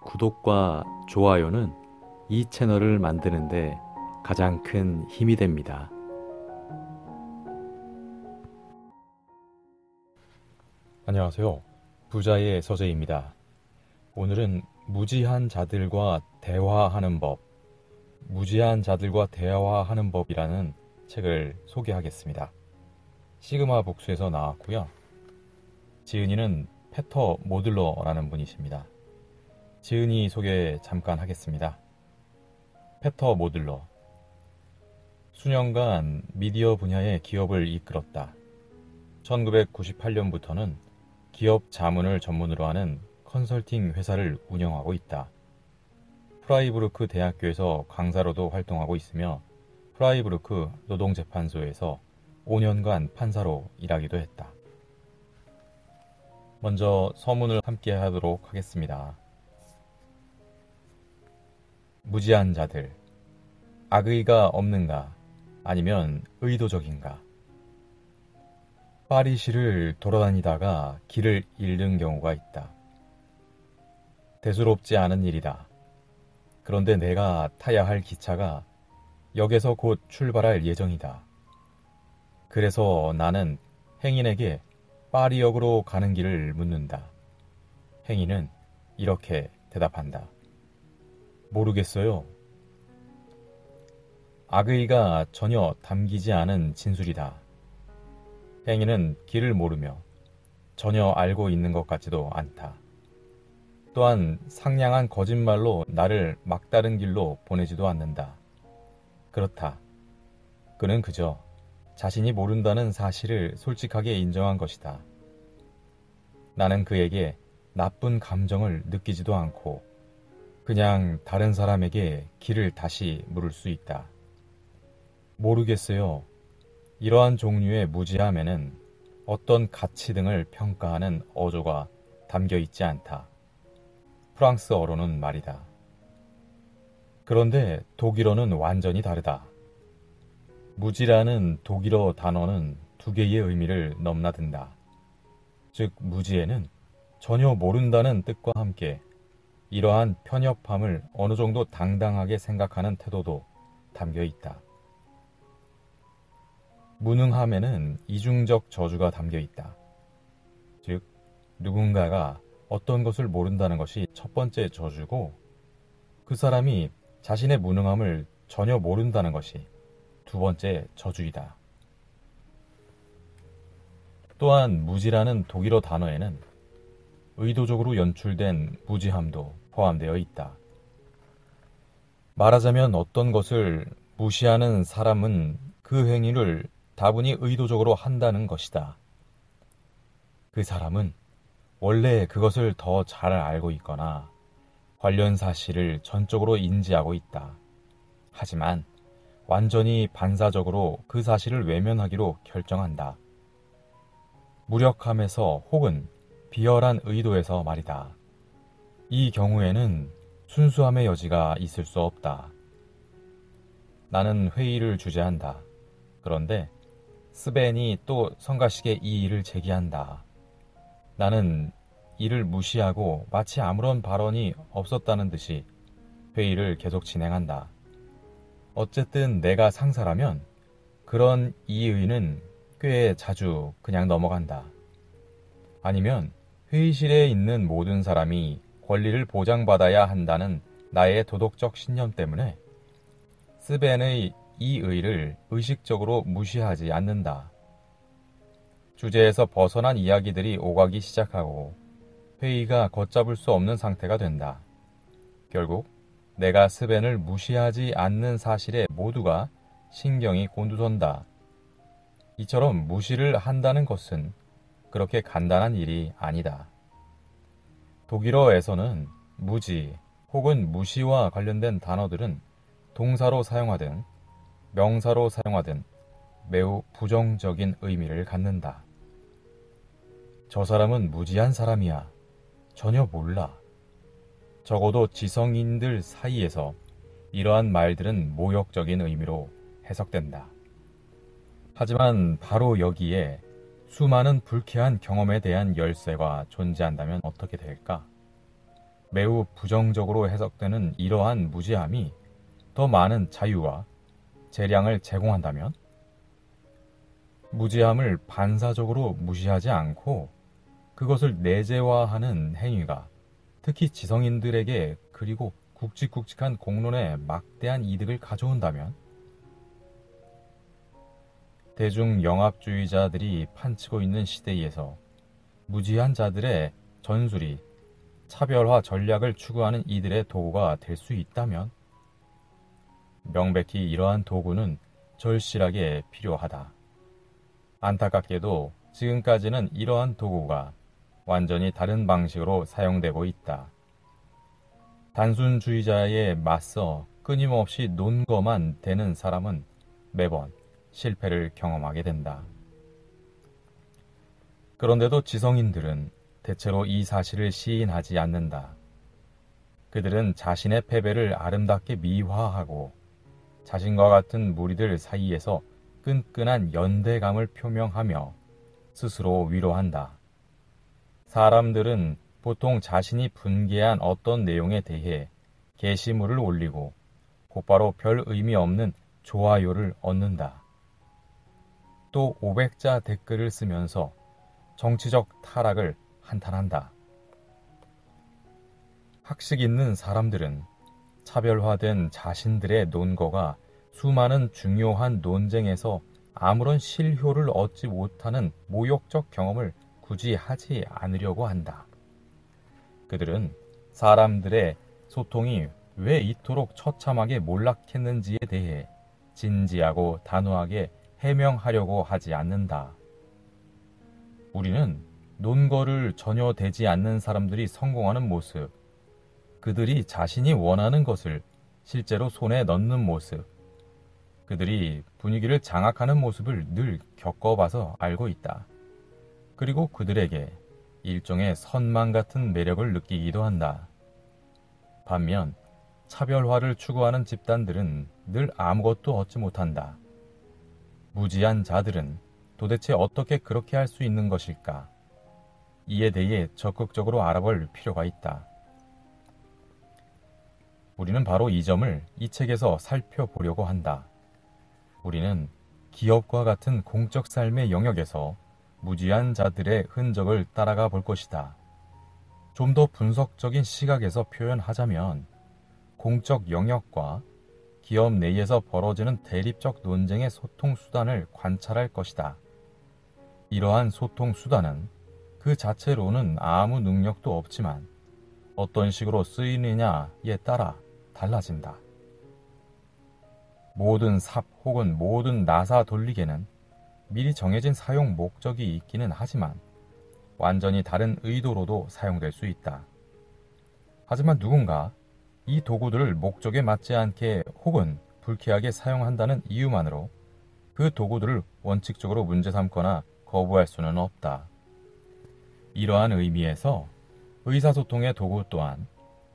구독과 좋아요는 이 채널을 만드는데 가장 큰 힘이 됩니다. 안녕하세요. 부자의 서재입니다. 오늘은 무지한 자들과 대화하는 법, 무지한 자들과 대화하는 법이라는 책을 소개하겠습니다. 시그마 북스에서 나왔고요. 지은이는 페터 모들러라는 분이십니다. 지은이 소개 잠깐 하겠습니다. 페터 모들러. 수년간 미디어 분야의 기업을 이끌었다. 1998년부터는 기업 자문을 전문으로 하는 컨설팅 회사를 운영하고 있다. 프라이부르크 대학교에서 강사로도 활동하고 있으며 프라이부르크 노동재판소에서 5년간 판사로 일하기도 했다. 먼저 서문을 함께 하도록 하겠습니다. 무지한 자들. 악의가 없는가? 아니면 의도적인가? 파리시를 돌아다니다가 길을 잃는 경우가 있다. 대수롭지 않은 일이다. 그런데 내가 타야 할 기차가 역에서 곧 출발할 예정이다. 그래서 나는 행인에게 파리역으로 가는 길을 묻는다. 행인은 이렇게 대답한다. 모르겠어요. 악의가 전혀 담기지 않은 진술이다. 행인은 길을 모르며 전혀 알고 있는 것 같지도 않다. 또한 상냥한 거짓말로 나를 막다른 길로 보내지도 않는다. 그렇다. 그는 그저 자신이 모른다는 사실을 솔직하게 인정한 것이다. 나는 그에게 나쁜 감정을 느끼지도 않고 그냥 다른 사람에게 길을 다시 물을 수 있다. 모르겠어요. 이러한 종류의 무지함에는 어떤 가치 등을 평가하는 어조가 담겨 있지 않다. 프랑스어로는 말이다. 그런데 독일어는 완전히 다르다. 무지라는 독일어 단어는 두 개의 의미를 넘나든다. 즉 무지에는 전혀 모른다는 뜻과 함께 이러한 편협함을 어느 정도 당당하게 생각하는 태도도 담겨 있다. 무능함에는 이중적 저주가 담겨 있다. 즉, 누군가가 어떤 것을 모른다는 것이 첫 번째 저주고 그 사람이 자신의 무능함을 전혀 모른다는 것이 두 번째 저주이다. 또한 무지라는 독일어 단어에는 의도적으로 연출된 무지함도 포함되어 있다. 말하자면 어떤 것을 무시하는 사람은 그 행위를 다분히 의도적으로 한다는 것이다. 그 사람은 원래 그것을 더 잘 알고 있거나 관련 사실을 전적으로 인지하고 있다. 하지만 완전히 반사적으로 그 사실을 외면하기로 결정한다. 무력함에서 혹은 비열한 의도에서 말이다. 이 경우에는 순수함의 여지가 있을 수 없다. 나는 회의를 주재한다. 그런데 스벤이 또 성가시게 이 일을 제기한다. 나는 이를 무시하고 마치 아무런 발언이 없었다는 듯이 회의를 계속 진행한다. 어쨌든 내가 상사라면 그런 이의는 꽤 자주 그냥 넘어간다. 아니면 회의실에 있는 모든 사람이 권리를 보장받아야 한다는 나의 도덕적 신념 때문에 스벤의 이 의를 의식적으로 무시하지 않는다. 주제에서 벗어난 이야기들이 오가기 시작하고 회의가 걷잡을 수 없는 상태가 된다. 결국 내가 스벤을 무시하지 않는 사실에 모두가 신경이 곤두선다. 이처럼 무시를 한다는 것은 그렇게 간단한 일이 아니다. 독일어에서는 무지 혹은 무시와 관련된 단어들은 동사로 사용하든 명사로 사용하든 매우 부정적인 의미를 갖는다. 저 사람은 무지한 사람이야. 전혀 몰라. 적어도 지성인들 사이에서 이러한 말들은 모욕적인 의미로 해석된다. 하지만 바로 여기에 수많은 불쾌한 경험에 대한 열쇠가 존재한다면 어떻게 될까? 매우 부정적으로 해석되는 이러한 무지함이 더 많은 자유와 재량을 제공한다면 무지함을 반사적으로 무시하지 않고 그것을 내재화하는 행위가 특히 지성인들에게 그리고 굵직굵직한 공론에 막대한 이득을 가져온다면 대중 영합주의자들이 판치고 있는 시대에서 무지한 자들의 전술이 차별화 전략을 추구하는 이들의 도구가 될 수 있다면 명백히 이러한 도구는 절실하게 필요하다. 안타깝게도 지금까지는 이러한 도구가 완전히 다른 방식으로 사용되고 있다. 단순주의자에 맞서 끊임없이 논거만 되는 사람은 매번 실패를 경험하게 된다. 그런데도 지성인들은 대체로 이 사실을 시인하지 않는다. 그들은 자신의 패배를 아름답게 미화하고 자신과 같은 무리들 사이에서 끈끈한 연대감을 표명하며 스스로 위로한다. 사람들은 보통 자신이 분개한 어떤 내용에 대해 게시물을 올리고 곧바로 별 의미 없는 좋아요를 얻는다. 또 500자 댓글을 쓰면서 정치적 타락을 한탄한다. 학식 있는 사람들은 차별화된 자신들의 논거가 수많은 중요한 논쟁에서 아무런 실효를 얻지 못하는 모욕적 경험을 굳이 하지 않으려고 한다. 그들은 사람들의 소통이 왜 이토록 처참하게 몰락했는지에 대해 진지하고 단호하게 해명하려고 하지 않는다. 우리는 논거를 전혀 되지 않는 사람들이 성공하는 모습, 그들이 자신이 원하는 것을 실제로 손에 넣는 모습, 그들이 분위기를 장악하는 모습을 늘 겪어봐서 알고 있다. 그리고 그들에게 일종의 선망 같은 매력을 느끼기도 한다. 반면 차별화를 추구하는 집단들은 늘 아무것도 얻지 못한다. 무지한 자들은 도대체 어떻게 그렇게 할 수 있는 것일까? 이에 대해 적극적으로 알아볼 필요가 있다. 우리는 바로 이 점을 이 책에서 살펴보려고 한다. 우리는 기업과 같은 공적 삶의 영역에서 무지한 자들의 흔적을 따라가 볼 것이다. 좀 더 분석적인 시각에서 표현하자면 공적 영역과 기업 내에서 벌어지는 대립적 논쟁의 소통 수단을 관찰할 것이다. 이러한 소통 수단은 그 자체로는 아무 능력도 없지만 어떤 식으로 쓰이느냐에 따라 달라진다. 모든 삽 혹은 모든 나사 돌리개는 미리 정해진 사용 목적이 있기는 하지만 완전히 다른 의도로도 사용될 수 있다. 하지만 누군가 이 도구들을 목적에 맞지 않게 혹은 불쾌하게 사용한다는 이유만으로 그 도구들을 원칙적으로 문제 삼거나 거부할 수는 없다. 이러한 의미에서 의사소통의 도구 또한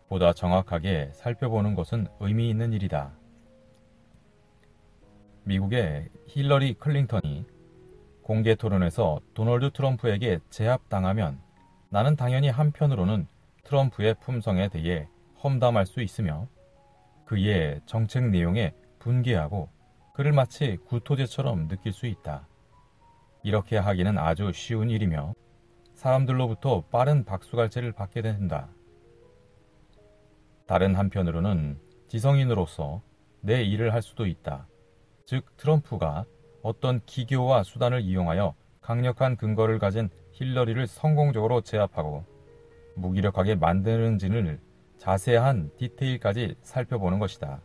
보다 정확하게 살펴보는 것은 의미 있는 일이다. 미국의 힐러리 클린턴이 공개 토론에서 도널드 트럼프에게 제압당하면 나는 당연히 한편으로는 트럼프의 품성에 대해 험담할 수 있으며 그의 정책 내용에 분개하고 그를 마치 구토제처럼 느낄 수 있다. 이렇게 하기는 아주 쉬운 일이며 사람들로부터 빠른 박수갈채를 받게 된다. 다른 한편으로는 지성인으로서 내 일을 할 수도 있다. 즉 트럼프가 어떤 기교와 수단을 이용하여 강력한 근거를 가진 힐러리를 성공적으로 제압하고 무기력하게 만드는지를 자세한 디테일까지 살펴보는 것이다.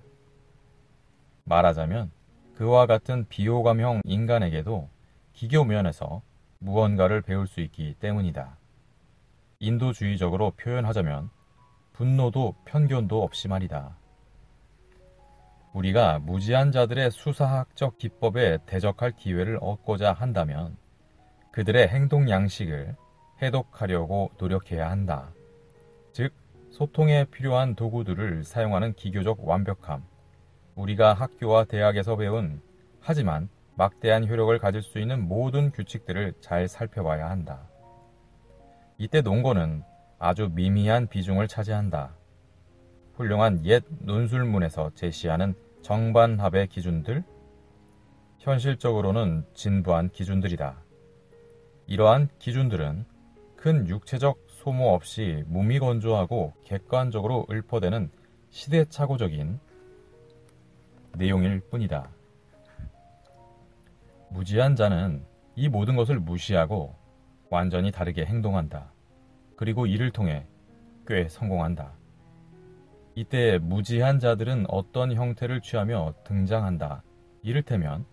말하자면 그와 같은 비호감형 인간에게도 기교 면에서 무언가를 배울 수 있기 때문이다. 인도주의적으로 표현하자면 분노도 편견도 없이 말이다. 우리가 무지한 자들의 수사학적 기법에 대적할 기회를 얻고자 한다면 그들의 행동 양식을 해독하려고 노력해야 한다. 즉, 소통에 필요한 도구들을 사용하는 기교적 완벽함, 우리가 학교와 대학에서 배운 하지만 막대한 효력을 가질 수 있는 모든 규칙들을 잘 살펴봐야 한다. 이때 논거는 아주 미미한 비중을 차지한다. 훌륭한 옛 논술문에서 제시하는 정반합의 기준들, 현실적으로는 진부한 기준들이다. 이러한 기준들은 큰 육체적 소모 없이 무미건조하고 객관적으로 읊어대는 시대착오적인 내용일 뿐이다. 무지한 자는 이 모든 것을 무시하고 완전히 다르게 행동한다. 그리고 이를 통해 꽤 성공한다. 이때 무지한 자들은 어떤 형태를 취하며 등장한다. 이를테면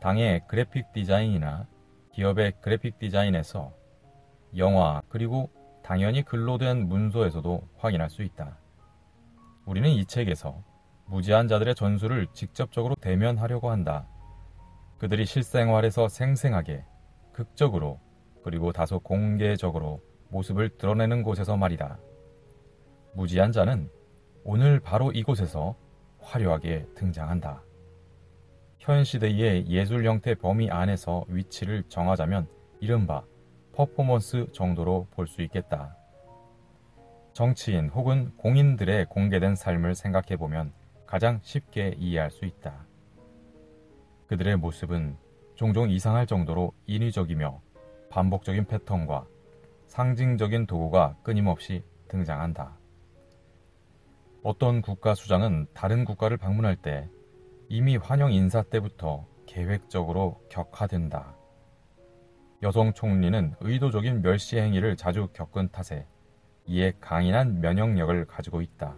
당의 그래픽 디자인이나 기업의 그래픽 디자인에서, 영화, 그리고 당연히 글로 된 문서에서도 확인할 수 있다. 우리는 이 책에서 무지한 자들의 전술을 직접적으로 대면하려고 한다. 그들이 실생활에서 생생하게, 극적으로, 그리고 다소 공개적으로 모습을 드러내는 곳에서 말이다. 무지한 자는 오늘 바로 이곳에서 화려하게 등장한다. 현 시대의 예술 형태 범위 안에서 위치를 정하자면 이른바 퍼포먼스 정도로 볼 수 있겠다. 정치인 혹은 공인들의 공개된 삶을 생각해보면 가장 쉽게 이해할 수 있다. 그들의 모습은 종종 이상할 정도로 인위적이며 반복적인 패턴과 상징적인 도구가 끊임없이 등장한다. 어떤 국가 수장은 다른 국가를 방문할 때 이미 환영 인사 때부터 계획적으로 격화된다. 여성 총리는 의도적인 멸시 행위를 자주 겪은 탓에 이에 강인한 면역력을 가지고 있다.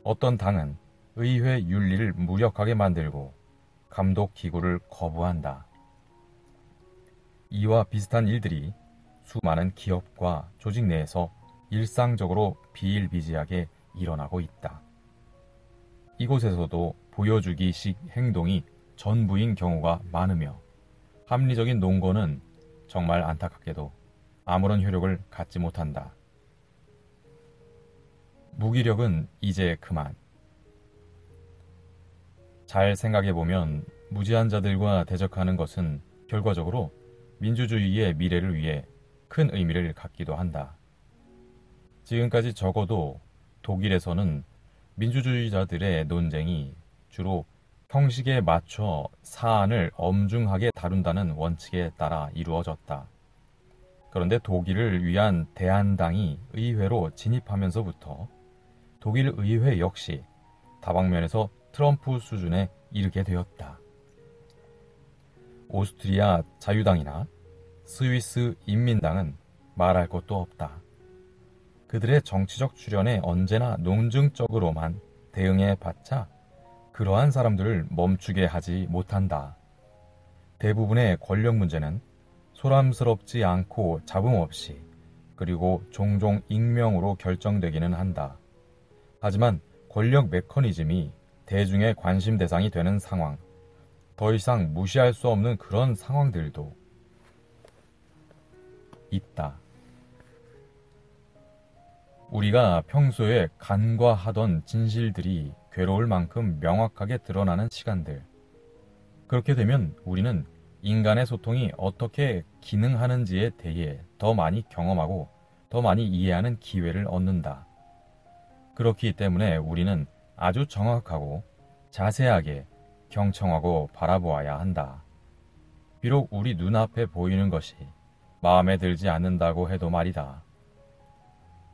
어떤 당은 의회 윤리를 무력하게 만들고 감독 기구를 거부한다. 이와 비슷한 일들이 수많은 기업과 조직 내에서 일상적으로 비일비재하게 일어나고 있다. 이곳에서도 보여주기식 행동이 전부인 경우가 많으며 합리적인 논거는 정말 안타깝게도 아무런 효력을 갖지 못한다. 무기력은 이제 그만. 잘 생각해보면 무지한 자들과 대적하는 것은 결과적으로 민주주의의 미래를 위해 큰 의미를 갖기도 한다. 지금까지 적어도 독일에서는 민주주의자들의 논쟁이 주로 형식에 맞춰 사안을 엄중하게 다룬다는 원칙에 따라 이루어졌다. 그런데 독일을 위한 대한당이 의회로 진입하면서부터 독일 의회 역시 다방면에서 트럼프 수준에 이르게 되었다. 오스트리아 자유당이나 스위스 인민당은 말할 것도 없다. 그들의 정치적 출현에 언제나 논증적으로만 대응해봤자 그러한 사람들을 멈추게 하지 못한다. 대부분의 권력 문제는 소란스럽지 않고 잡음 없이, 그리고 종종 익명으로 결정되기는 한다. 하지만 권력 메커니즘이 대중의 관심 대상이 되는 상황, 더 이상 무시할 수 없는 그런 상황들도 있다. 우리가 평소에 간과하던 진실들이 괴로울 만큼 명확하게 드러나는 시간들. 그렇게 되면 우리는 인간의 소통이 어떻게 기능하는지에 대해 더 많이 경험하고 더 많이 이해하는 기회를 얻는다. 그렇기 때문에 우리는 아주 정확하고 자세하게 경청하고 바라보아야 한다. 비록 우리 눈앞에 보이는 것이 마음에 들지 않는다고 해도 말이다.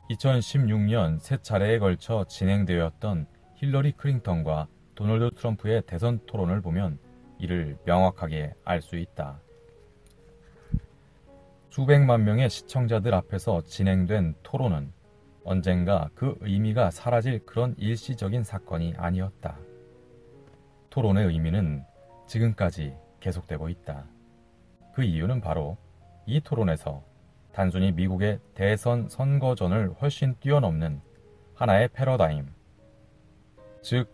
2016년 세 차례에 걸쳐 진행되었던 힐러리 클린턴과 도널드 트럼프의 대선 토론을 보면 이를 명확하게 알 수 있다. 수백만 명의 시청자들 앞에서 진행된 토론은 언젠가 그 의미가 사라질 그런 일시적인 사건이 아니었다. 토론의 의미는 지금까지 계속되고 있다. 그 이유는 바로 이 토론에서 단순히 미국의 대선 선거전을 훨씬 뛰어넘는 하나의 패러다임, 즉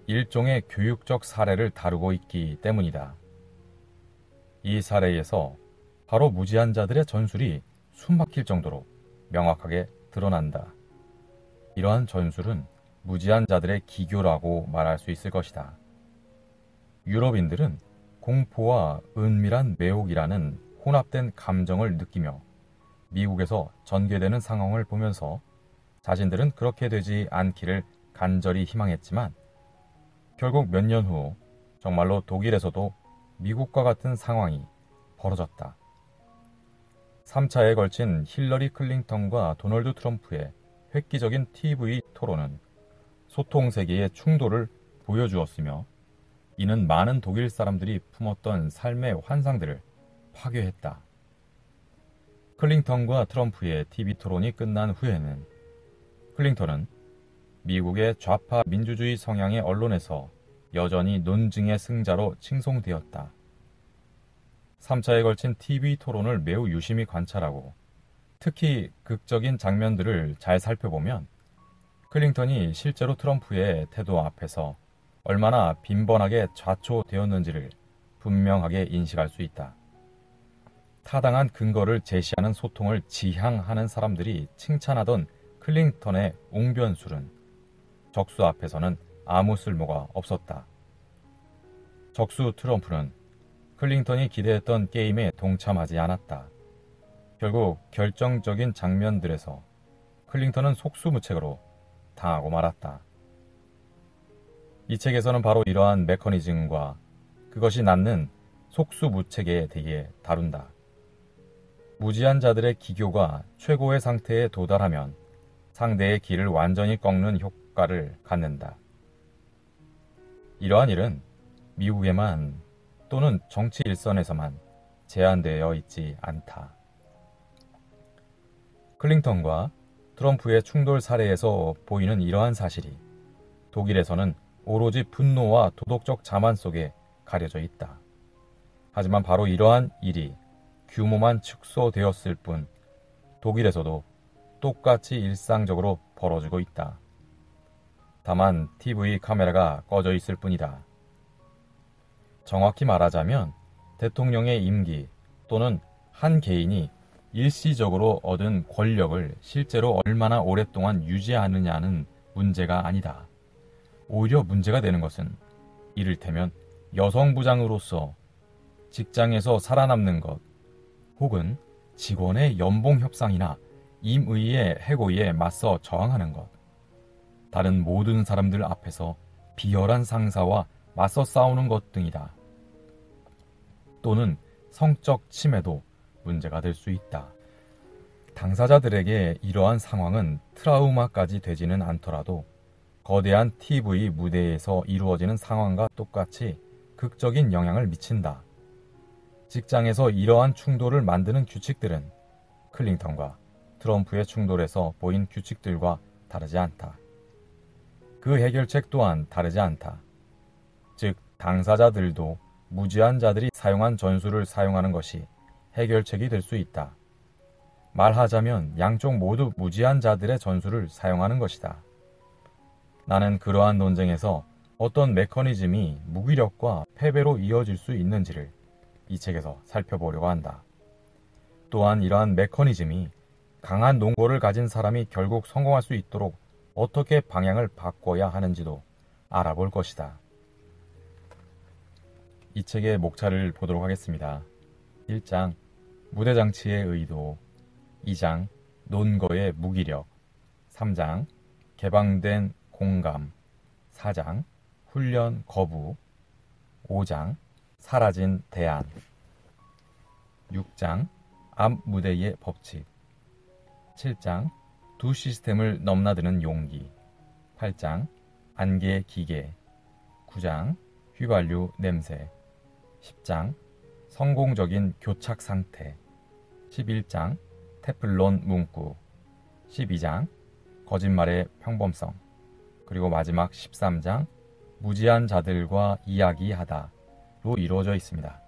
일종의 교육적 사례를 다루고 있기 때문이다. 이 사례에서 바로 무지한 자들의 전술이 숨막힐 정도로 명확하게 드러난다. 이러한 전술은 무지한 자들의 기교라고 말할 수 있을 것이다. 유럽인들은 공포와 은밀한 매혹이라는 혼합된 감정을 느끼며 미국에서 전개되는 상황을 보면서 자신들은 그렇게 되지 않기를 간절히 희망했지만 결국 몇 년 후 정말로 독일에서도 미국과 같은 상황이 벌어졌다. 3차에 걸친 힐러리 클린턴과 도널드 트럼프의 획기적인 TV 토론은 소통 세계의 충돌을 보여주었으며 이는 많은 독일 사람들이 품었던 삶의 환상들을 파괴했다. 클린턴과 트럼프의 TV 토론이 끝난 후에는 클린턴은 미국의 좌파 민주주의 성향의 언론에서 여전히 논증의 승자로 칭송되었다. 3차에 걸친 TV 토론을 매우 유심히 관찰하고 특히 극적인 장면들을 잘 살펴보면 클린턴이 실제로 트럼프의 태도 앞에서 얼마나 빈번하게 좌초되었는지를 분명하게 인식할 수 있다. 타당한 근거를 제시하는 소통을 지향하는 사람들이 칭찬하던 클린턴의 웅변술은 적수 앞에서는 아무 쓸모가 없었다. 적수 트럼프는 클린턴이 기대했던 게임에 동참하지 않았다. 결국 결정적인 장면들에서 클린턴은 속수무책으로 당하고 말았다. 이 책에서는 바로 이러한 메커니즘과 그것이 낳는 속수무책에 대해 다룬다. 무지한 자들의 기교가 최고의 상태에 도달하면 상대의 길을 완전히 꺾는 효과를 갖는다. 이러한 일은 미국에만 또는 정치 일선에서만 제한되어 있지 않다. 클린턴과 트럼프의 충돌 사례에서 보이는 이러한 사실이 독일에서는 오로지 분노와 도덕적 자만 속에 가려져 있다. 하지만 바로 이러한 일이 규모만 축소되었을 뿐 독일에서도 똑같이 일상적으로 벌어지고 있다. 다만 TV 카메라가 꺼져 있을 뿐이다. 정확히 말하자면 대통령의 임기 또는 한 개인이 일시적으로 얻은 권력을 실제로 얼마나 오랫동안 유지하느냐는 문제가 아니다. 오히려 문제가 되는 것은 이를테면 여성부장으로서 직장에서 살아남는 것 혹은 직원의 연봉 협상이나 임의의 해고에 맞서 저항하는 것, 다른 모든 사람들 앞에서 비열한 상사와 맞서 싸우는 것 등이다. 또는 성적 침해도 문제가 될 수 있다. 당사자들에게 이러한 상황은 트라우마까지 되지는 않더라도 거대한 TV 무대에서 이루어지는 상황과 똑같이 극적인 영향을 미친다. 직장에서 이러한 충돌을 만드는 규칙들은 클린턴과 트럼프의 충돌에서 보인 규칙들과 다르지 않다. 그 해결책 또한 다르지 않다. 즉, 당사자들도 무지한 자들이 사용한 전술을 사용하는 것이 해결책이 될 수 있다. 말하자면 양쪽 모두 무지한 자들의 전술을 사용하는 것이다. 나는 그러한 논쟁에서 어떤 메커니즘이 무기력과 패배로 이어질 수 있는지를 이 책에서 살펴보려고 한다. 또한 이러한 메커니즘이 강한 논거를 가진 사람이 결국 성공할 수 있도록 어떻게 방향을 바꿔야 하는지도 알아볼 것이다. 이 책의 목차를 보도록 하겠습니다. 1장 무대장치의 의도, 2장 논거의 무기력, 3장 개방된 공감, 4장 훈련 거부, 5장 사라진 대안, 6장 앞 무대의 법칙, 7장 두 시스템을 넘나드는 용기, 8장 안개 기계, 9장 휘발유 냄새, 10장 성공적인 교착 상태, 11장 테플론 문구, 12장 거짓말의 평범성, 그리고 마지막 13장 무지한 자들과 이야기하다로 이루어져 있습니다.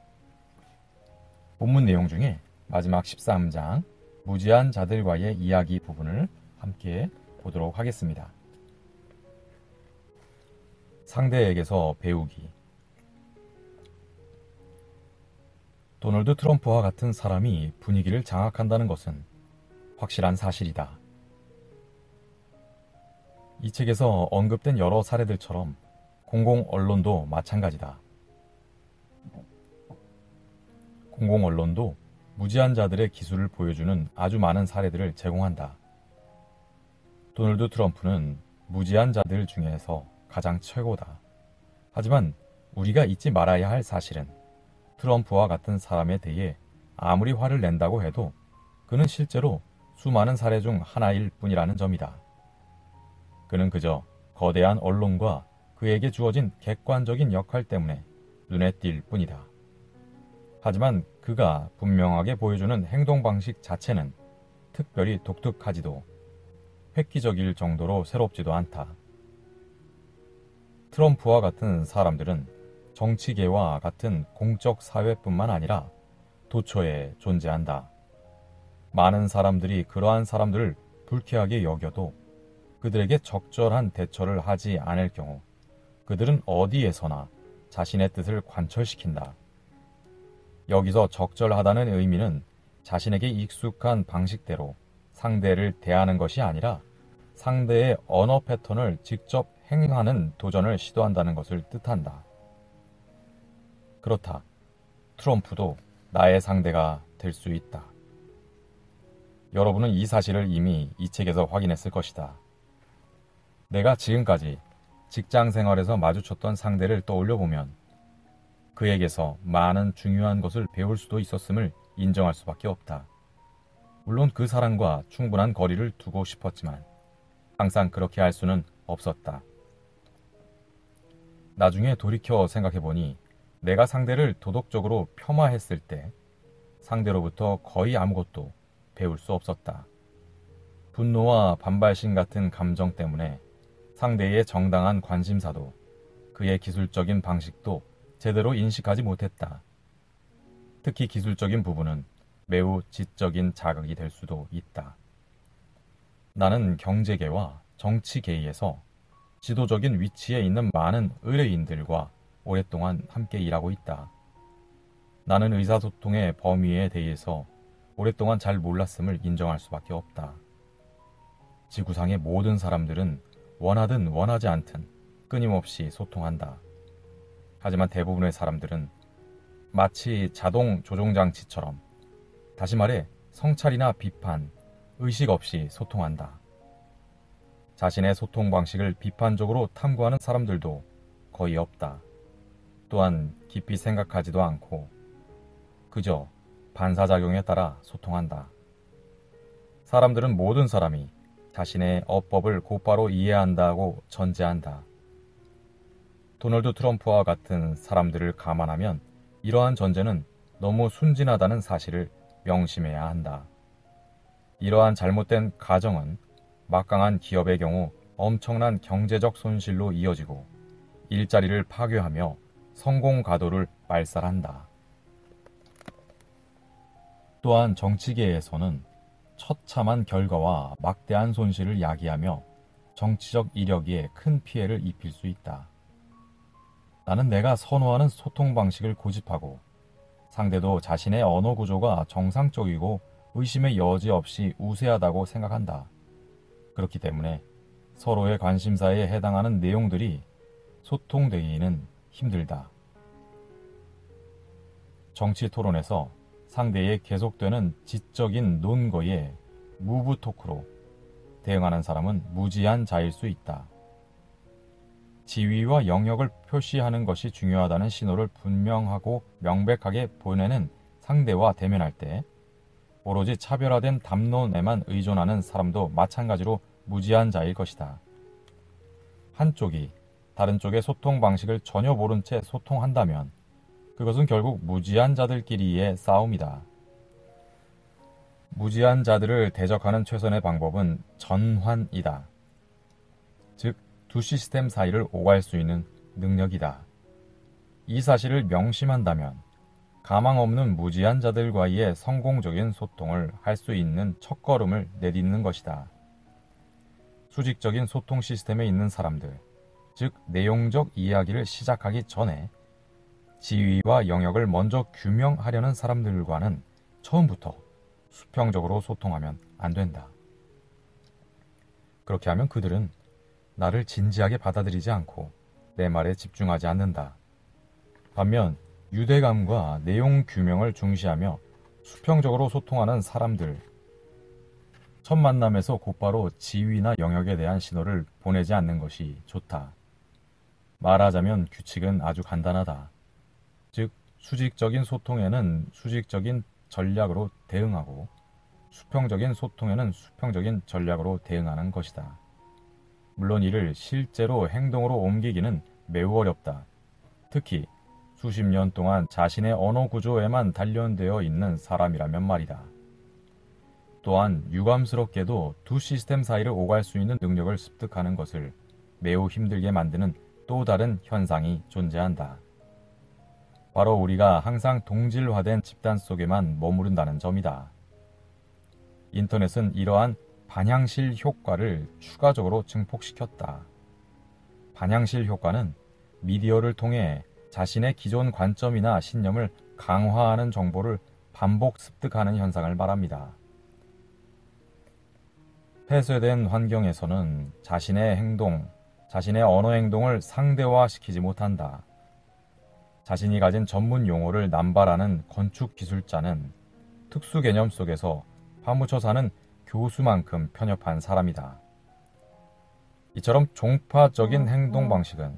본문 내용 중에 마지막 13장 무지한 자들과의 이야기 부분을 함께 보도록 하겠습니다. 상대에게서 배우기. 도널드 트럼프와 같은 사람이 분위기를 장악한다는 것은 확실한 사실이다. 이 책에서 언급된 여러 사례들처럼 공공 언론도 마찬가지다. 공공 언론도 무지한 자들의 기술을 보여주는 아주 많은 사례들을 제공한다. 도널드 트럼프는 무지한 자들 중에서 가장 최고다. 하지만 우리가 잊지 말아야 할 사실은 트럼프와 같은 사람에 대해 아무리 화를 낸다고 해도 그는 실제로 수많은 사례 중 하나일 뿐이라는 점이다. 그는 그저 거대한 언론과 그에게 주어진 객관적인 역할 때문에 눈에 띌 뿐이다. 하지만 그가 분명하게 보여주는 행동 방식 자체는 특별히 독특하지도 획기적일 정도로 새롭지도 않다. 트럼프와 같은 사람들은 정치계와 같은 공적 사회뿐만 아니라 도처에 존재한다. 많은 사람들이 그러한 사람들을 불쾌하게 여겨도 그들에게 적절한 대처를 하지 않을 경우 그들은 어디에서나 자신의 뜻을 관철시킨다. 여기서 적절하다는 의미는 자신에게 익숙한 방식대로 상대를 대하는 것이 아니라 상대의 언어 패턴을 직접 행하는 도전을 시도한다는 것을 뜻한다. 그렇다. 트럼프도 나의 상대가 될 수 있다. 여러분은 이 사실을 이미 이 책에서 확인했을 것이다. 내가 지금까지 직장 생활에서 마주쳤던 상대를 떠올려 보면 그에게서 많은 중요한 것을 배울 수도 있었음을 인정할 수밖에 없다. 물론 그 사람과 충분한 거리를 두고 싶었지만 항상 그렇게 할 수는 없었다. 나중에 돌이켜 생각해보니 내가 상대를 도덕적으로 폄하했을 때 상대로부터 거의 아무것도 배울 수 없었다. 분노와 반발심 같은 감정 때문에 상대의 정당한 관심사도 그의 기술적인 방식도 제대로 인식하지 못했다. 특히 기술적인 부분은 매우 지적인 자극이 될 수도 있다. 나는 경제계와 정치계에서 지도적인 위치에 있는 많은 의뢰인들과 오랫동안 함께 일하고 있다. 나는 의사소통의 범위에 대해서 오랫동안 잘 몰랐음을 인정할 수밖에 없다. 지구상의 모든 사람들은 원하든 원하지 않든 끊임없이 소통한다. 하지만 대부분의 사람들은 마치 자동 조종장치처럼, 다시 말해 성찰이나 비판, 의식 없이 소통한다. 자신의 소통 방식을 비판적으로 탐구하는 사람들도 거의 없다. 또한 깊이 생각하지도 않고 그저 반사작용에 따라 소통한다. 사람들은 모든 사람이 자신의 어법을 곧바로 이해한다고 전제한다. 도널드 트럼프와 같은 사람들을 감안하면 이러한 전제는 너무 순진하다는 사실을 명심해야 한다. 이러한 잘못된 가정은 막강한 기업의 경우 엄청난 경제적 손실로 이어지고 일자리를 파괴하며 성공 가도를 말살한다. 또한 정치계에서는 처참한 결과와 막대한 손실을 야기하며 정치적 이력에 큰 피해를 입힐 수 있다. 나는 내가 선호하는 소통 방식을 고집하고 상대도 자신의 언어 구조가 정상적이고 의심의 여지 없이 우세하다고 생각한다. 그렇기 때문에 서로의 관심사에 해당하는 내용들이 소통되기는 힘들다. 정치 토론에서 상대의 계속되는 지적인 논거에 무브토크로 대응하는 사람은 무지한 자일 수 있다. 지위와 영역을 표시하는 것이 중요하다는 신호를 분명하고 명백하게 보내는 상대와 대면할 때 오로지 차별화된 담론에만 의존하는 사람도 마찬가지로 무지한 자일 것이다. 한쪽이 다른 쪽의 소통 방식을 전혀 모른 채 소통한다면 그것은 결국 무지한 자들끼리의 싸움이다. 무지한 자들을 대적하는 최선의 방법은 전환이다. 즉, 두 시스템 사이를 오갈 수 있는 능력이다. 이 사실을 명심한다면 가망 없는 무지한 자들과의 성공적인 소통을 할 수 있는 첫걸음을 내딛는 것이다. 수직적인 소통 시스템에 있는 사람들, 즉 내용적 이야기를 시작하기 전에 지위와 영역을 먼저 규명하려는 사람들과는 처음부터 수평적으로 소통하면 안 된다. 그렇게 하면 그들은 나를 진지하게 받아들이지 않고 내 말에 집중하지 않는다. 반면 유대감과 내용 규명을 중시하며 수평적으로 소통하는 사람들. 첫 만남에서 곧바로 지위나 영역에 대한 신호를 보내지 않는 것이 좋다. 말하자면 규칙은 아주 간단하다. 즉, 수직적인 소통에는 수직적인 전략으로 대응하고 수평적인 소통에는 수평적인 전략으로 대응하는 것이다. 물론 이를 실제로 행동으로 옮기기는 매우 어렵다. 특히 수십 년 동안 자신의 언어 구조에만 단련되어 있는 사람이라면 말이다. 또한 유감스럽게도 두 시스템 사이를 오갈 수 있는 능력을 습득하는 것을 매우 힘들게 만드는 또 다른 현상이 존재한다. 바로 우리가 항상 동질화된 집단 속에만 머무른다는 점이다. 인터넷은 이러한 반향실 효과를 추가적으로 증폭시켰다. 반향실 효과는 미디어를 통해 자신의 기존 관점이나 신념을 강화하는 정보를 반복 습득하는 현상을 말합니다. 폐쇄된 환경에서는 자신의 행동, 자신의 언어 행동을 상대화시키지 못한다. 자신이 가진 전문 용어를 남발하는 건축 기술자는 특수 개념 속에서 파묻혀 사는 교수만큼 편협한 사람이다. 이처럼 종파적인 행동 방식은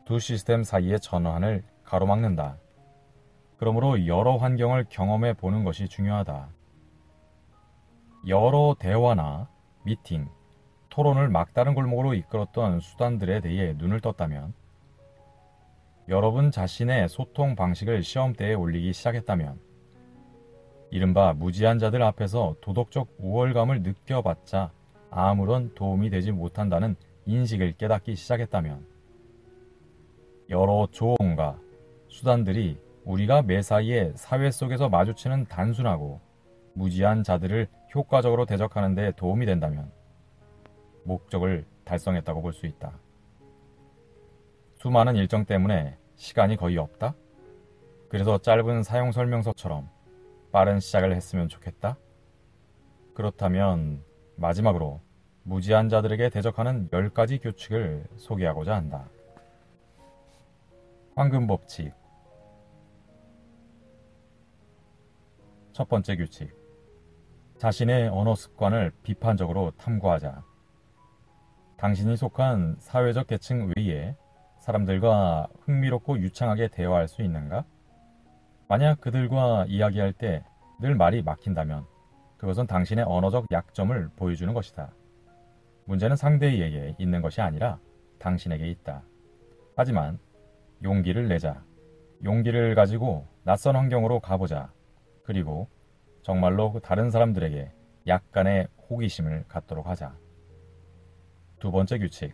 두 시스템 사이의 전환을 가로막는다. 그러므로 여러 환경을 경험해 보는 것이 중요하다. 여러 대화나 미팅, 토론을 막다른 골목으로 이끌었던 수단들에 대해 눈을 떴다면, 여러분 자신의 소통 방식을 시험대에 올리기 시작했다면, 이른바 무지한 자들 앞에서 도덕적 우월감을 느껴봤자 아무런 도움이 되지 못한다는 인식을 깨닫기 시작했다면, 여러 조언과 수단들이 우리가 매사이에 사회 속에서 마주치는 단순하고 무지한 자들을 효과적으로 대적하는 데 도움이 된다면 목적을 달성했다고 볼 수 있다. 수많은 일정 때문에 시간이 거의 없다? 그래서 짧은 사용 설명서처럼 빠른 시작을 했으면 좋겠다? 그렇다면 마지막으로 무지한 자들에게 대적하는 10가지 규칙을 소개하고자 한다. 황금법칙. 첫 번째 규칙. 자신의 언어 습관을 비판적으로 탐구하자. 당신이 속한 사회적 계층 외에 사람들과 흥미롭고 유창하게 대화할 수 있는가? 만약 그들과 이야기할 때 늘 말이 막힌다면 그것은 당신의 언어적 약점을 보여주는 것이다. 문제는 상대에게 있는 것이 아니라 당신에게 있다. 하지만 용기를 내자. 용기를 가지고 낯선 환경으로 가보자. 그리고 정말로 다른 사람들에게 약간의 호기심을 갖도록 하자. 두 번째 규칙.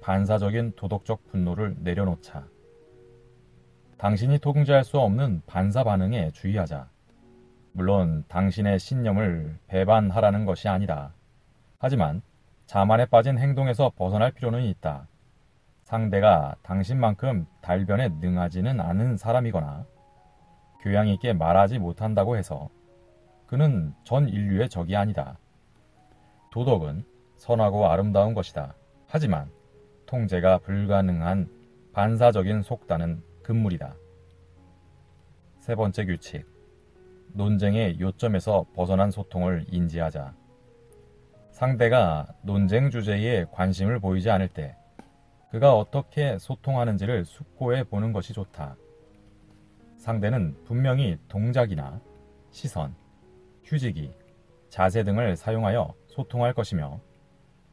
반사적인 도덕적 분노를 내려놓자. 당신이 통제할 수 없는 반사 반응에 주의하자. 물론 당신의 신념을 배반하라는 것이 아니다. 하지만 자만에 빠진 행동에서 벗어날 필요는 있다. 상대가 당신만큼 달변에 능하지는 않은 사람이거나 교양 있게 말하지 못한다고 해서 그는 전 인류의 적이 아니다. 도덕은 선하고 아름다운 것이다. 하지만 통제가 불가능한 반사적인 속단은 금물이다. 세 번째 규칙. 논쟁의 요점에서 벗어난 소통을 인지하자. 상대가 논쟁 주제에 관심을 보이지 않을 때 그가 어떻게 소통하는지를 숙고해 보는 것이 좋다. 상대는 분명히 동작이나 시선, 휴지기, 자세 등을 사용하여 소통할 것이며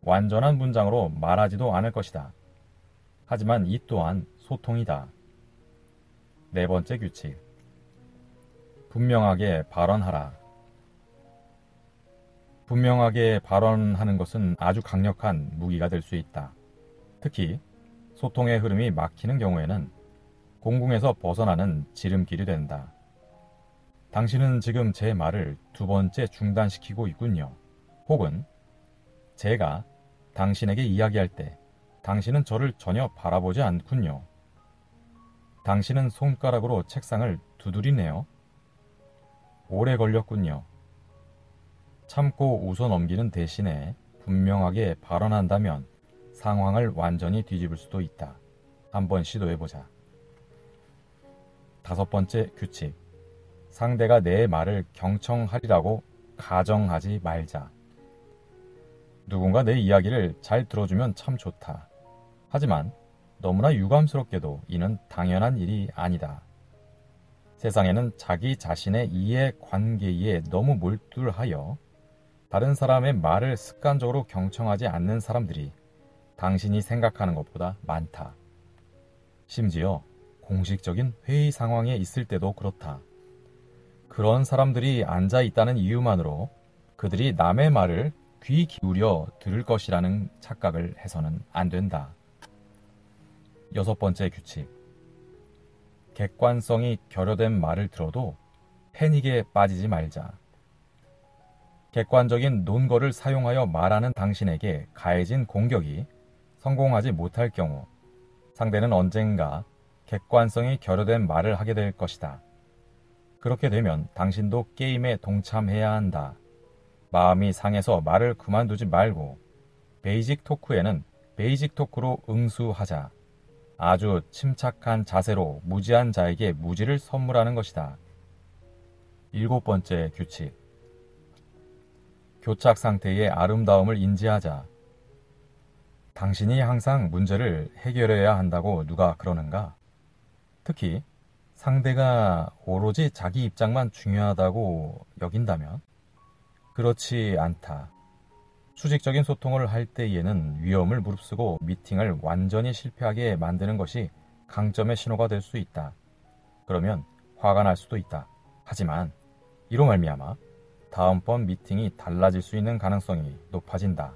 완전한 문장으로 말하지도 않을 것이다. 하지만 이 또한 소통이다. 네 번째 규칙. 분명하게 발언하라. 분명하게 발언하는 것은 아주 강력한 무기가 될 수 있다. 특히 소통의 흐름이 막히는 경우에는 공궁에서 벗어나는 지름길이 된다. 당신은 지금 제 말을 두 번째 중단시키고 있군요. 혹은 제가 당신에게 이야기할 때 당신은 저를 전혀 바라보지 않군요. 당신은 손가락으로 책상을 두드리네요. 오래 걸렸군요. 참고 웃어넘기는 대신에 분명하게 발언한다면 상황을 완전히 뒤집을 수도 있다. 한번 시도해보자. 다섯 번째 규칙. 상대가 내 말을 경청하리라고 가정하지 말자. 누군가 내 이야기를 잘 들어주면 참 좋다. 하지만 너무나 유감스럽게도 이는 당연한 일이 아니다. 세상에는 자기 자신의 이해관계에 너무 몰두하여 다른 사람의 말을 습관적으로 경청하지 않는 사람들이 당신이 생각하는 것보다 많다. 심지어 공식적인 회의 상황에 있을 때도 그렇다. 그런 사람들이 앉아 있다는 이유만으로 그들이 남의 말을 귀 기울여 들을 것이라는 착각을 해서는 안 된다. 6번째 규칙. 객관성이 결여된 말을 들어도 패닉에 빠지지 말자. 객관적인 논거를 사용하여 말하는 당신에게 가해진 공격이 성공하지 못할 경우 상대는 언젠가 객관성이 결여된 말을 하게 될 것이다. 그렇게 되면 당신도 게임에 동참해야 한다. 마음이 상해서 말을 그만두지 말고 베이직 토크에는 베이직 토크로 응수하자. 아주 침착한 자세로 무지한 자에게 무지를 선물하는 것이다. 7번째 규칙. 교착 상태의 아름다움을 인지하자. 당신이 항상 문제를 해결해야 한다고 누가 그러는가? 특히 상대가 오로지 자기 입장만 중요하다고 여긴다면 그렇지 않다. 수직적인 소통을 할 때에는 위험을 무릅쓰고 미팅을 완전히 실패하게 만드는 것이 강점의 신호가 될 수 있다. 그러면 화가 날 수도 있다. 하지만 이로 말미암아 다음번 미팅이 달라질 수 있는 가능성이 높아진다.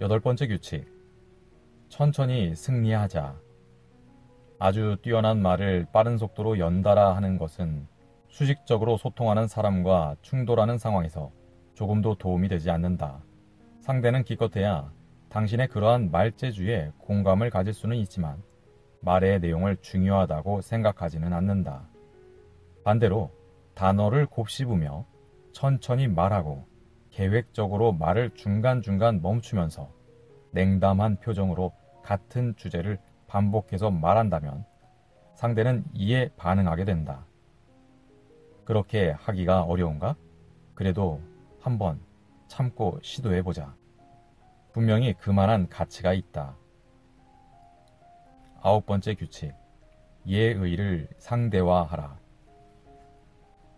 8번째 규칙. 천천히 승리하자. 아주 뛰어난 말을 빠른 속도로 연달아 하는 것은 수직적으로 소통하는 사람과 충돌하는 상황에서 조금도 도움이 되지 않는다. 상대는 기껏해야 당신의 그러한 말재주에 공감을 가질 수는 있지만 말의 내용을 중요하다고 생각하지는 않는다. 반대로 단어를 곱씹으며 천천히 말하고 계획적으로 말을 중간중간 멈추면서 냉담한 표정으로 같은 주제를 반복해서 말한다면 상대는 이에 반응하게 된다. 그렇게 하기가 어려운가? 그래도 한번 참고 시도해보자. 분명히 그만한 가치가 있다. 9번째 규칙. 예의를 상대화하라.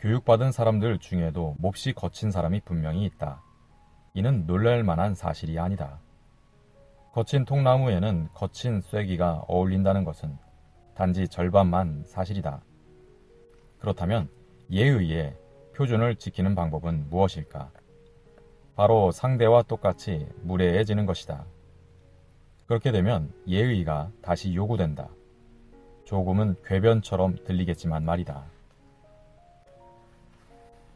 교육받은 사람들 중에도 몹시 거친 사람이 분명히 있다. 이는 놀랄 만한 사실이 아니다. 거친 통나무에는 거친 쐐기가 어울린다는 것은 단지 절반만 사실이다. 그렇다면 예의의 표준을 지키는 방법은 무엇일까? 바로 상대와 똑같이 무례해지는 것이다. 그렇게 되면 예의가 다시 요구된다. 조금은 궤변처럼 들리겠지만 말이다.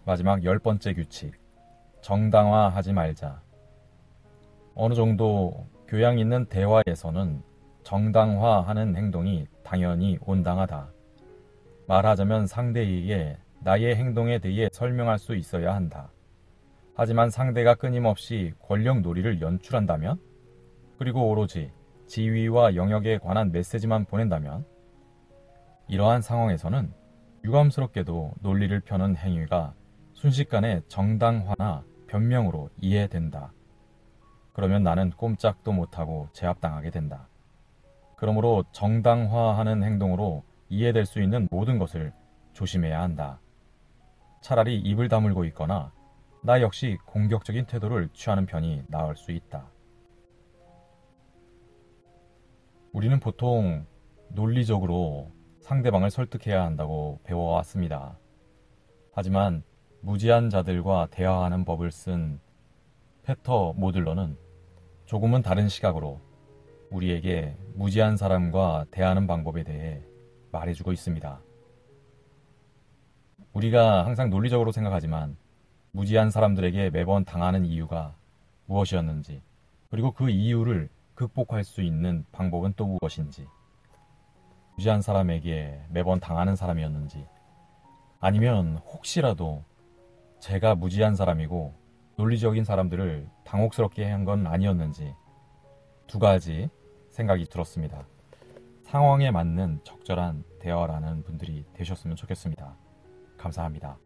마지막 10번째 규칙. 정당화하지 말자. 어느 정도 교양 있는 대화에서는 정당화하는 행동이 당연히 온당하다. 말하자면 상대에게 나의 행동에 대해 설명할 수 있어야 한다. 하지만 상대가 끊임없이 권력 놀이를 연출한다면, 그리고 오로지 지위와 영역에 관한 메시지만 보낸다면, 이러한 상황에서는 유감스럽게도 논리를 펴는 행위가 순식간에 정당화나 변명으로 이해된다. 그러면 나는 꼼짝도 못하고 제압당하게 된다. 그러므로 정당화하는 행동으로 이해될 수 있는 모든 것을 조심해야 한다. 차라리 입을 다물고 있거나 나 역시 공격적인 태도를 취하는 편이 나을 수 있다. 우리는 보통 논리적으로 상대방을 설득해야 한다고 배워왔습니다. 하지만 무지한 자들과 대화하는 법을 쓴 페터 모들러는 조금은 다른 시각으로 우리에게 무지한 사람과 대하는 방법에 대해 말해주고 있습니다. 우리가 항상 논리적으로 생각하지만 무지한 사람들에게 매번 당하는 이유가 무엇이었는지, 그리고 그 이유를 극복할 수 있는 방법은 또 무엇인지, 무지한 사람에게 매번 당하는 사람이었는지, 아니면 혹시라도 제가 무지한 사람이고 논리적인 사람들을 당혹스럽게 한 건 아니었는지 두 가지 생각이 들었습니다. 상황에 맞는 적절한 대화라는 분들이 되셨으면 좋겠습니다. 감사합니다.